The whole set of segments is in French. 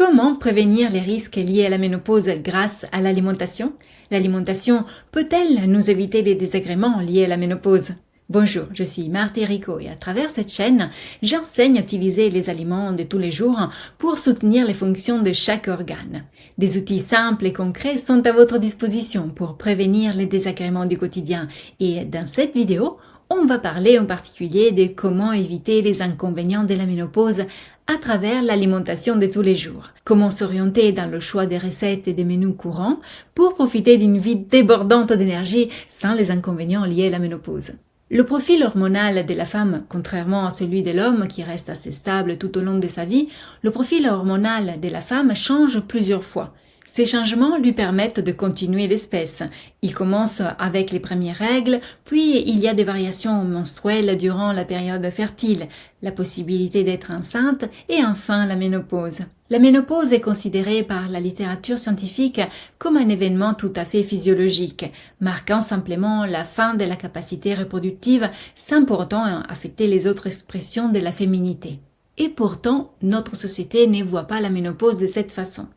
Comment prévenir les risques liés à la ménopause grâce à l'alimentation? L'alimentation peut-elle nous éviter les désagréments liés à la ménopause? Bonjour, je suis Marthe Rico et à travers cette chaîne, j'enseigne à utiliser les aliments de tous les jours pour soutenir les fonctions de chaque organe. Des outils simples et concrets sont à votre disposition pour prévenir les désagréments du quotidien et dans cette vidéo, on va parler en particulier de comment éviter les inconvénients de la ménopause à travers l'alimentation de tous les jours. Comment s'orienter dans le choix des recettes et des menus courants pour profiter d'une vie débordante d'énergie sans les inconvénients liés à la ménopause. Le profil hormonal de la femme, contrairement à celui de l'homme qui reste assez stable tout au long de sa vie, le profil hormonal de la femme change plusieurs fois. Ces changements lui permettent de continuer l'espèce. Il commence avec les premières règles, puis il y a des variations menstruelles durant la période fertile, la possibilité d'être enceinte et enfin la ménopause. La ménopause est considérée par la littérature scientifique comme un événement tout à fait physiologique, marquant simplement la fin de la capacité reproductive sans pourtant affecter les autres expressions de la féminité. Et pourtant, notre société ne voit pas la ménopause de cette façon.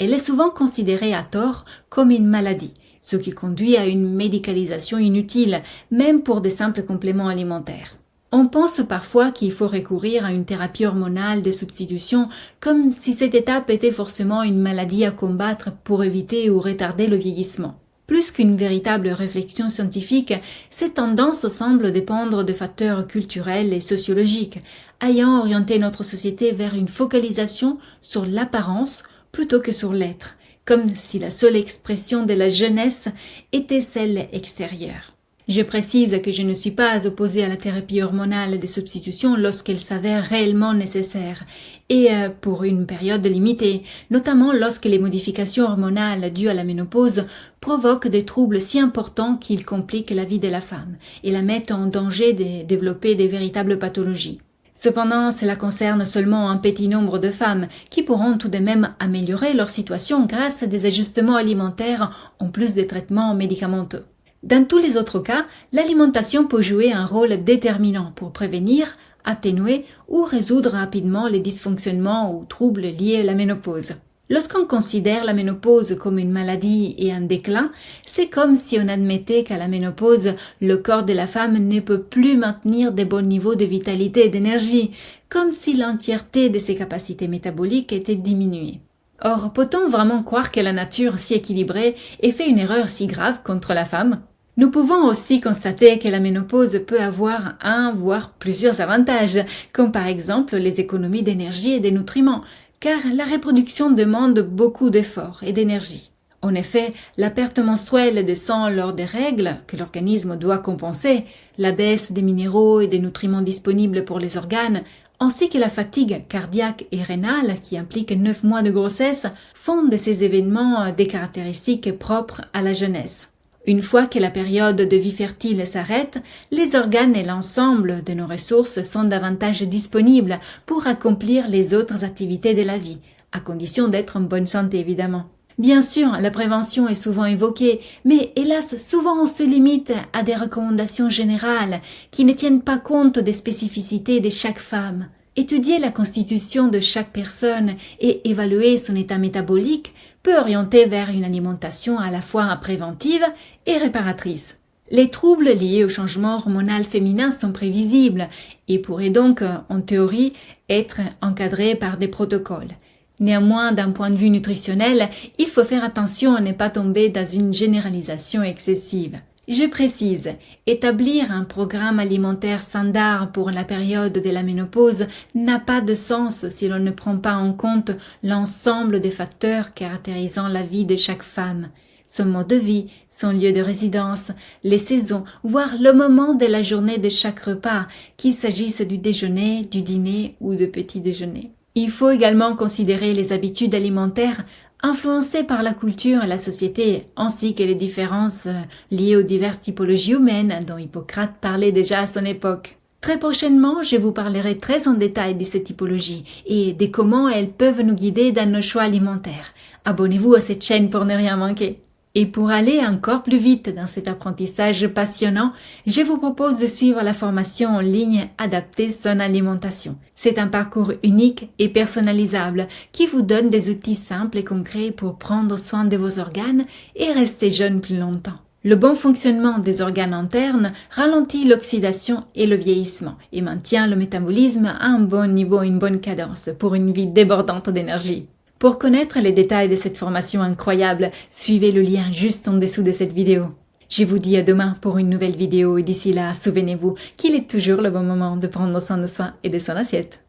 Elle est souvent considérée à tort comme une maladie, ce qui conduit à une médicalisation inutile, même pour des simples compléments alimentaires. On pense parfois qu'il faut recourir à une thérapie hormonale de substitution, comme si cette étape était forcément une maladie à combattre pour éviter ou retarder le vieillissement. Plus qu'une véritable réflexion scientifique, cette tendance semble dépendre de facteurs culturels et sociologiques, ayant orienté notre société vers une focalisation sur l'apparence plutôt que sur l'être, comme si la seule expression de la jeunesse était celle extérieure. Je précise que je ne suis pas opposée à la thérapie hormonale de substitution lorsqu'elle s'avère réellement nécessaire et pour une période limitée, notamment lorsque les modifications hormonales dues à la ménopause provoquent des troubles si importants qu'ils compliquent la vie de la femme et la mettent en danger de développer des véritables pathologies. Cependant, cela concerne seulement un petit nombre de femmes qui pourront tout de même améliorer leur situation grâce à des ajustements alimentaires en plus des traitements médicamenteux. Dans tous les autres cas, l'alimentation peut jouer un rôle déterminant pour prévenir, atténuer ou résoudre rapidement les dysfonctionnements ou troubles liés à la ménopause. Lorsqu'on considère la ménopause comme une maladie et un déclin, c'est comme si on admettait qu'à la ménopause, le corps de la femme ne peut plus maintenir de bons niveaux de vitalité et d'énergie, comme si l'entièreté de ses capacités métaboliques était diminuée. Or, peut-on vraiment croire que la nature si équilibrée ait fait une erreur si grave contre la femme? Nous pouvons aussi constater que la ménopause peut avoir un, voire plusieurs avantages, comme par exemple les économies d'énergie et de nutriments, car la reproduction demande beaucoup d'efforts et d'énergie. En effet, la perte menstruelle de sang lors des règles, que l'organisme doit compenser, la baisse des minéraux et des nutriments disponibles pour les organes, ainsi que la fatigue cardiaque et rénale qui implique 9 mois de grossesse, font de ces événements des caractéristiques propres à la jeunesse. Une fois que la période de vie fertile s'arrête, les organes et l'ensemble de nos ressources sont davantage disponibles pour accomplir les autres activités de la vie, à condition d'être en bonne santé évidemment. Bien sûr, la prévention est souvent évoquée, mais hélas, souvent on se limite à des recommandations générales qui ne tiennent pas compte des spécificités de chaque femme. Étudier la constitution de chaque personne et évaluer son état métabolique peut orienter vers une alimentation à la fois préventive et réparatrice. Les troubles liés au changement hormonal féminin sont prévisibles et pourraient donc, en théorie, être encadrés par des protocoles. Néanmoins, d'un point de vue nutritionnel, il faut faire attention à ne pas tomber dans une généralisation excessive. Je précise, établir un programme alimentaire standard pour la période de la ménopause n'a pas de sens si l'on ne prend pas en compte l'ensemble des facteurs caractérisant la vie de chaque femme. Son mode de vie, son lieu de résidence, les saisons, voire le moment de la journée de chaque repas, qu'il s'agisse du déjeuner, du dîner ou de petit déjeuner. Il faut également considérer les habitudes alimentaires influencées par la culture et la société, ainsi que les différences liées aux diverses typologies humaines dont Hippocrate parlait déjà à son époque. Très prochainement, je vous parlerai très en détail de ces typologies et de comment elles peuvent nous guider dans nos choix alimentaires. Abonnez-vous à cette chaîne pour ne rien manquer. Et pour aller encore plus vite dans cet apprentissage passionnant, je vous propose de suivre la formation en ligne Adapter son alimentation. C'est un parcours unique et personnalisable qui vous donne des outils simples et concrets pour prendre soin de vos organes et rester jeune plus longtemps. Le bon fonctionnement des organes internes ralentit l'oxydation et le vieillissement et maintient le métabolisme à un bon niveau, une bonne cadence pour une vie débordante d'énergie. Pour connaître les détails de cette formation incroyable, suivez le lien juste en dessous de cette vidéo. Je vous dis à demain pour une nouvelle vidéo et d'ici là, souvenez-vous qu'il est toujours le bon moment de prendre soin de soi et de son assiette.